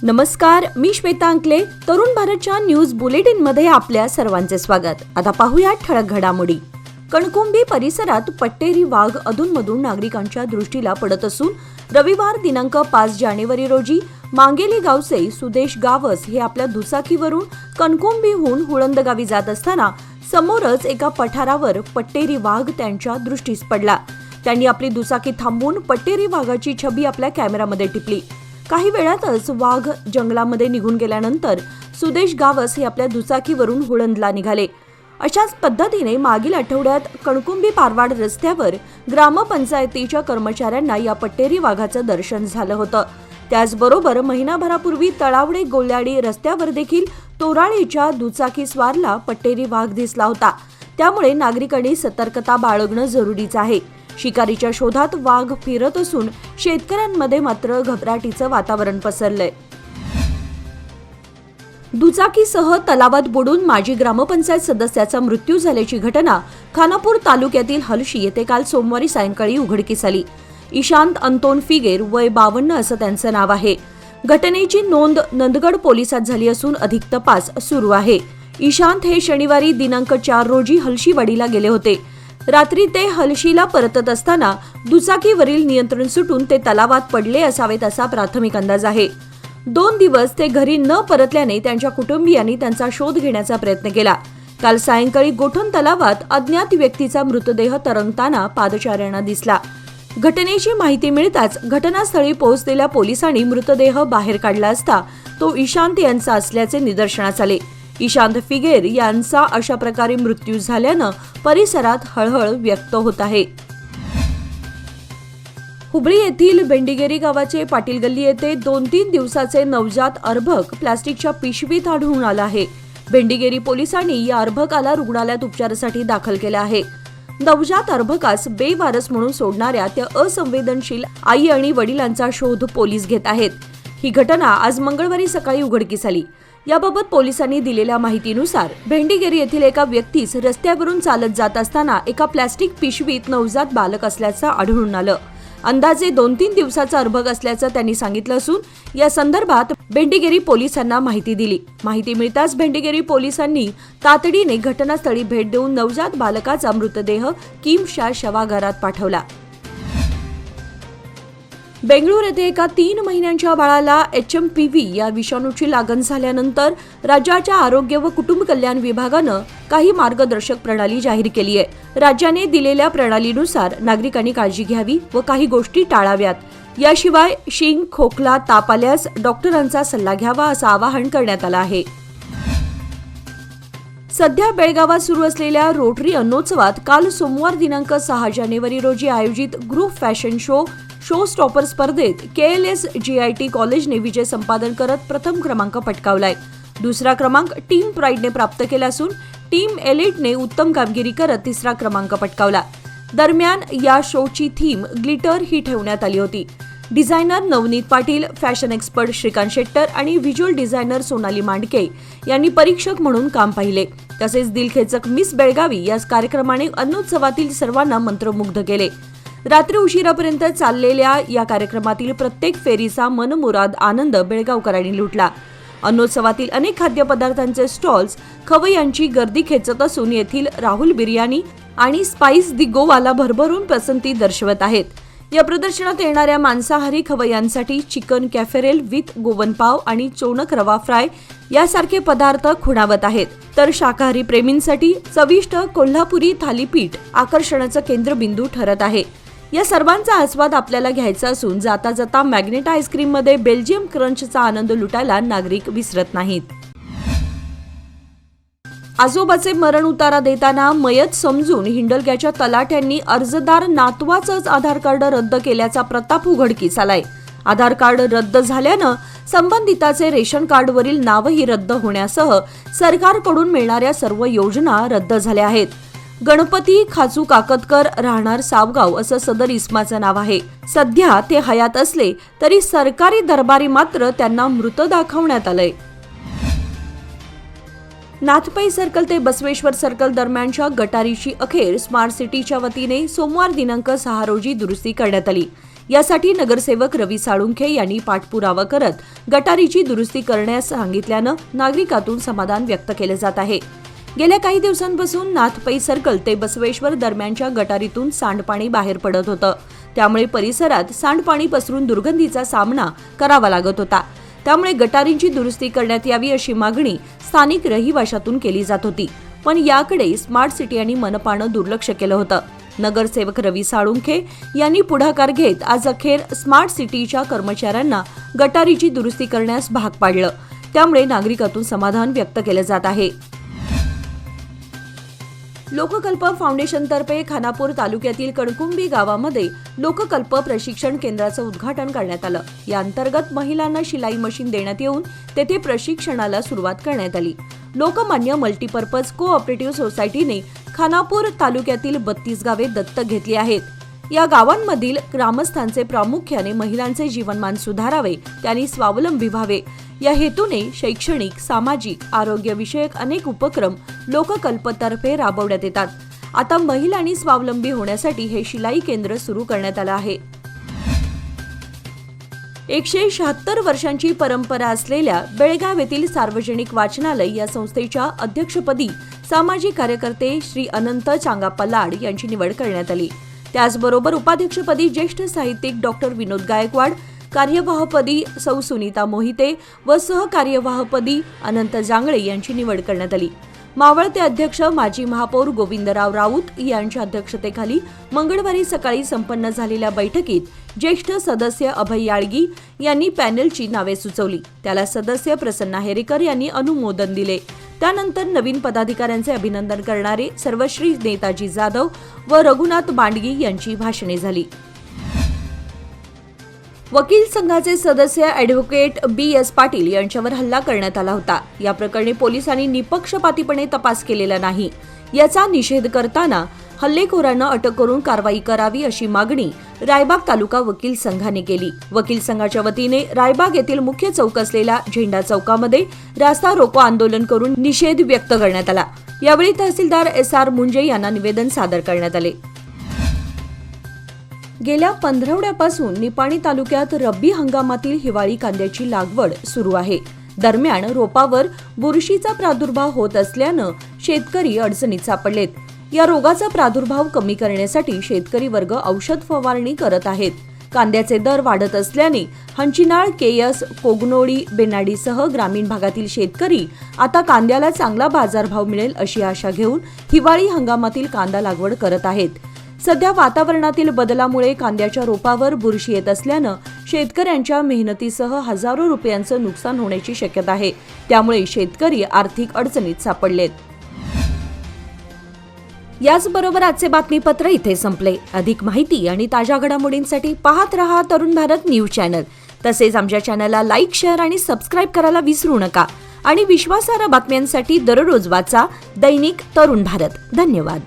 नमस्कार, मी श्वेता अंकले. तरुण भारतच्या न्यूज बुलेटिन मध्ये आपल्या सर्वांचे स्वागत. आता पाहूया ठळक घडामोडी. कणकुंबी परिसरात पट्टेरी वाघ अधूनमधून नागरिकांच्या दृष्टीला पडत असून रविवार दिनांक 5 जानेवारी रोजी मांगेली गावचे सुदेश गावस हे आपल्या दुचाकीवरून कणकुंबीहून हुळंद गावी जात असताना समोरच एका पठारावर पट्टेरी वाघ त्यांच्या दृष्टीस पडला. त्यांनी आपली दुचाकी थांबवून पट्टेरी वाघाची छबी आपल्या कॅमेरामध्ये टिपली. काही वेळातच वाघ जंगलामध्ये निघून गेल्यानंतर सुदेश गावस हे आपल्या दुचाकीवरून हुळंदला निघाले. अशाच पद्धतीने मागील आठवड्यात कणकुंबी पारवाड रस्त्यावर ग्रामपंचायतीच्या कर्मचाऱ्यांना या पट्टेरी वाघाचं दर्शन झालं होतं. त्याचबरोबर महिनाभरापूर्वी तळावडे गोल्याडी रस्त्यावर देखील तोराळीच्या दुचाकीस्वारला पट्टेरी वाघ दिसला होता. त्यामुळे नागरिकांनी सतर्कता बाळगणं जरुरीच आहे. शिकारीच्या शोधात वाघ फिरत असून शेतकऱ्यांमध्ये मात्र घबराटीचं वातावरण पसरलंय. दुचाकीसह तलावात बुडून माजी ग्रामपंचायत सदस्याचा मृत्यू झाल्याची घटना खानापूर तालुक्यातील हलशी येथे काल सोमवारी सायंकाळी उघडकीस आली. ईशांत अंतोन फिगेर वय 52 असं त्यांचं नाव आहे. घटनेची नोंद नंदगड पोलिसात झाली असून अधिक तपास सुरू आहे. ईशांत हे शनिवारी दिनांक 4 रोजी हलशीवाडीला गेले होते. रात्री ते हलशीला परतत असताना दुचाकीवरील नियंत्रण सुटून ते तलावात पडले असावेत असा प्राथमिक अंदाज आहे. 2 दिवस ते घरी न परतल्याने त्यांच्या कुटुंबियांनी त्यांचा शोध घेण्याचा प्रयत्न केला. काल सायंकाळी गोठण तलावात अज्ञात व्यक्तीचा मृतदेह तरंगताना पादचाऱ्यांना दिसला. घटनेची माहिती मिळताच घटनास्थळी पोहोचलेल्या पोलिसांनी मृतदेह बाहेर काढला असता तो ईशांत यांचा असल्याचे निदर्शनास आले. ईशांत फिगेर यांचा अशा प्रकारे मृत्यू झाल्यानं परिसरात हळहळ व्यक्त होत आहे. हुबळी येथील बेंडिगेरी गावाचे पाटील गल्ली येथे 2-3 दिवसाचे नवजात अर्भक प्लास्टिकच्या पिशवीत आढळून आलं आहे. बेंडिगेरी पोलिसांनी या अर्भकाला रुग्णालयात उपचारासाठी दाखल केलं आहे. नवजात अर्भकास बेवारस म्हणून सोडणाऱ्या त्या असंवेदनशील आई आणि वडिलांचा शोध पोलीस घेत आहेत. ही घटना आज मंगळवारी सकाळी उघडकीस आली. याबाबत पोलिसांनी दिलेल्या माहितीनुसार बेंडिगेरी येथील एका व्यक्तीस रस्त्यावरून चालत जात असताना एका प्लास्टिक पिशवीत नवजात बालक असल्याचं आढळून आलं. अंदाजे 2-3 दिवसाचा अर्भक असल्याचं त्यांनी सांगितलं असून या संदर्भात बेंडिगेरी पोलिसांना माहिती दिली. माहिती मिळताच बेंडिगेरी पोलिसांनी तातडीने घटनास्थळी भेट देऊन नवजात बालकाचा मृतदेह किमशा शवागारात पाठवला. बेंगळूर येथे एका 3 महिन्यांच्या बाळाला HMPV या विषाणूची लागण झाल्यानंतर राज्याच्या आरोग्य व कुटुंब कल्याण विभागानं काही मार्गदर्शक प्रणाली जाहीर केली आहे. राज्याने दिलेल्या प्रणालीनुसार नागरिकांनी काळजी घ्यावी व काही गोष्टी टाळाव्यात. याशिवाय शिंक, खोकला, ताप आल्यास डॉक्टरांचा सल्ला घ्यावा असं आवाहन करण्यात आलं आहे. सध्या बेळगावात सुरू असलेल्या रोटरी अन्नोत्सवात काल सोमवार दिनांक 6 जानेवारी रोजी आयोजित ग्रुप फॅशन शो स्टॉपर स्पर्धेत KLS GIT कॉलेजने विजय संपादन करत प्रथम क्रमांक पटकावलाय. दुसरा क्रमांक टीम प्राईडने प्राप्त केला असून टीम एलिटने उत्तम कामगिरी करत तिसरा क्रमांक पटकावला. दरम्यान या शोची थीम ग्लिटर ही ठेवण्यात आली होती. Designer Navneet Patil, fashion expert Shrikant Shettar आणि व्हिज्युअल डिझायनर सोनाली मांडके यांनी परीक्षक म्हणून काम पाहिले. तसेच दिलखेचक मिस बेळगावी या कार्यक्रमाने अन्नोत्सवातील सर्वांना मंत्रमुग्ध केले. रात्री उशिरापर्यंत चाललेल्या या कार्यक्रमातील प्रत्येक फेरीचा मनमुराद आनंद बेळगावकरांनी लुटला. अन्नोत्सवातील अनेक खाद्यपदार्थांचे स्टॉल्स खवय्यांची गर्दी खेचत असून येथील राहुल बिर्याणी आणि स्पाइस दी गोवाला भरभरून पसंती दर्शवत आहेत. या प्रदर्शनात येणाऱ्या मांसाहारी खवय्यांसाठी चिकन कॅफेरेल विथ गोवन पाव आणि चोनक रवा फ्राय यासारखे पदार्थ खुणावत आहेत. तर शाकाहारी प्रेमींसाठी चविष्ट कोल्हापुरी थालीपीठ आकर्षणाचं केंद्रबिंदू ठरत आहे. या सर्वांचा आस्वाद आपल्याला घ्यायचा असून जाता जाता मॅग्नेट आईस्क्रीममध्ये बेल्जियम क्रंचचा आनंद लुटायला नागरिक विसरत नाहीत. आजोबाचे मरण उतारा देताना मयत समजून हिंडलग्याच्या तलाठ्यांनी अर्जदार नातवाचंच आधार कार्ड रद्द केल्याचा प्रताप उघडकीस आलाय. आधार कार्ड रद्द झाल्यानं संबंधिताचे रेशन कार्डवरील नावही रद्द होण्यासह सरकारकडून मिळणाऱ्या सर्व योजना रद्द झाल्या आहेत. गणपती खाचू काकतकर राहणार सावगाव असं सदर इस्माचं नाव आहे. सध्या ते हयात असले तरी सरकारी दरबारी मात्र त्यांना मृत दाखवण्यात आलंय. नाथपै सर्कल ते बसवेश्वर सर्कल दरम्यानच्या गटारीची अखेर स्मार्ट सिटीच्या वतीने सोमवार दिनांक 6 रोजी दुरुस्ती करण्यात आली. यासाठी नगरसेवक रवी साळुंखे यांनी पाठपुरावा करत गटारीची दुरुस्ती करण्यास सांगितल्यानं नागरिकातून समाधान व्यक्त केले जात आहे. गेल्या काही दिवसांपासून नाथपै सर्कल ते बसवेश्वर दरम्यानच्या गटारीतून सांडपाणी बाहेर पडत होतं. त्यामुळे परिसरात सांडपाणी पसरून दुर्गंधीचा सामना करावा लागत होता. त्यामुळे गटारींची दुरुस्ती करण्यात यावी अशी मागणी स्थानिक रहिवाशातून केली जात होती. पण याकडे स्मार्ट सिटी आणि मनपानं दुर्लक्ष केलं होतं. नगरसेवक रवी साळुंखे यांनी पुढाकार घेत आज अखेर स्मार्ट सिटीच्या कर्मचाऱ्यांना गटारीची दुरुस्ती करण्यास भाग पाडलं. त्यामुळे नागरिकातून समाधान व्यक्त केलं जात आहे. लोककल्प फाउंडेशनतर्फे खानापूर तालुक्यातील कणकुंबी गावामध्ये लोककल्प प्रशिक्षण केंद्राचं उद्घाटन करण्यात आलं. या अंतर्गत महिलांना शिलाई मशीन देण्यात येऊन तेथे प्रशिक्षणाला सुरुवात करण्यात आली. लोकमान्य मल्टीपर्पज कोऑपरेटिव्ह सोसायटीने खानापूर तालुक्यातील 32 गावे दत्तक घेतली आहेत. या गावांमधील ग्रामस्थांचे प्रामुख्याने महिलांचे जीवनमान सुधारावे, त्यांनी स्वावलंबी व्हावे या हेतूने शैक्षणिक, सामाजिक, आरोग्यविषयक अनेक उपक्रम लोककल्पतर्फे राबवण्यात येतात. आता महिलांनी स्वावलंबी होण्यासाठी हे शिलाई केंद्र सुरू करण्यात आलं आहे. 176 वर्षांची परंपरा असलेल्या बेळगाव येथील सार्वजनिक वाचनालय या संस्थेच्या अध्यक्षपदी सामाजिक कार्यकर्ते श्री अनंत चांगाप्पा लाड यांची निवड करण्यात आली. त्याचबरोबर उपाध्यक्षपदी ज्येष्ठ साहित्यिक डॉक्टर विनोद गायकवाड, कार्यवाहपदी सौ सुनीता मोहिते व सहकार्यवाहपदी अनंत जांगळे यांची निवड करण्यात आली. मावळते अध्यक्ष माजी महापौर गोविंदराव राऊत यांच्या अध्यक्षतेखाली मंगळवारी सकाळी संपन्न झालेल्या बैठकीत ज्येष्ठ सदस्य अभय याळगी यांनी पॅनेलची नावे सुचवली. त्याला सदस्य प्रसन्ना हेरेकर यांनी अनुमोदन दिले. त्यानंतर नवीन पदाधिकाऱ्यांचे अभिनंदन करणारे सर्वश्री नेताजी जाधव व रघुनाथ बांडगी यांची भाषणे झाली. वकील संघाचे सदस्य ॲडव्होकेट बी.एस. पाटील यांच्यावर हल्ला करण्यात आला होता. या प्रकरणी पोलिसांनी निपक्षपातीपणे तपास केलेला नाही. याचा निषेध करताना हल्लेखोरांना अटक करून कारवाई करावी अशी मागणी रायबाग तालुका वकील संघाने केली. वकील संघाच्या वतीने रायबाग येथील मुख्य चौक असलेल्या झेंडा चौकामध्ये रास्ता रोको आंदोलन करून निषेध व्यक्त करण्यात आला. यावेळी तहसीलदार एस.आर. मुंजे यांना निवेदन सादर करण्यात आले. गेल्या पंधरवड्यापासून निपाणी तालुक्यात रब्बी हंगामातील हिवाळी कांद्याची लागवड सुरू आहे. दरम्यान रोपावर बुरशीचा प्रादुर्भाव होत असल्यानं शेतकरी अडचणीत सापडलेत. या रोगाचा प्रादुर्भाव कमी करण्यासाठी शेतकरी वर्ग औषध फवारणी करत आहेत. कांद्याचे दर वाढत असल्याने हंचिनाळ, केयस, कोगनोळी, बेनाडीसह ग्रामीण भागातील शेतकरी आता कांद्याला चांगला बाजारभाव मिळेल अशी आशा घेऊन हिवाळी हंगामातील कांदा लागवड करत आहेत. सध्या वातावरणातील बदलामुळे कांद्याच्या रोपावर बुरशी येत असल्यानं शेतकऱ्यांच्या मेहनतीसह हजारो रुपयांचं नुकसान होण्याची शक्यता आहे. त्यामुळे शेतकरी आर्थिक अडचणीत सापडलेत. याचबरोबर आजचे बातमीपत्र इथे संपले. अधिक माहिती आणि ताज्या घडामोडींसाठी पाहत रहा तरुण भारत न्यूज चॅनल. तसेच आमच्या चॅनलला लाईक, शेअर आणि सबस्क्राईब करायला विसरू नका. आणि विश्वासार्ह बातम्यांसाठी दररोज वाचा दैनिक तरुण भारत. धन्यवाद.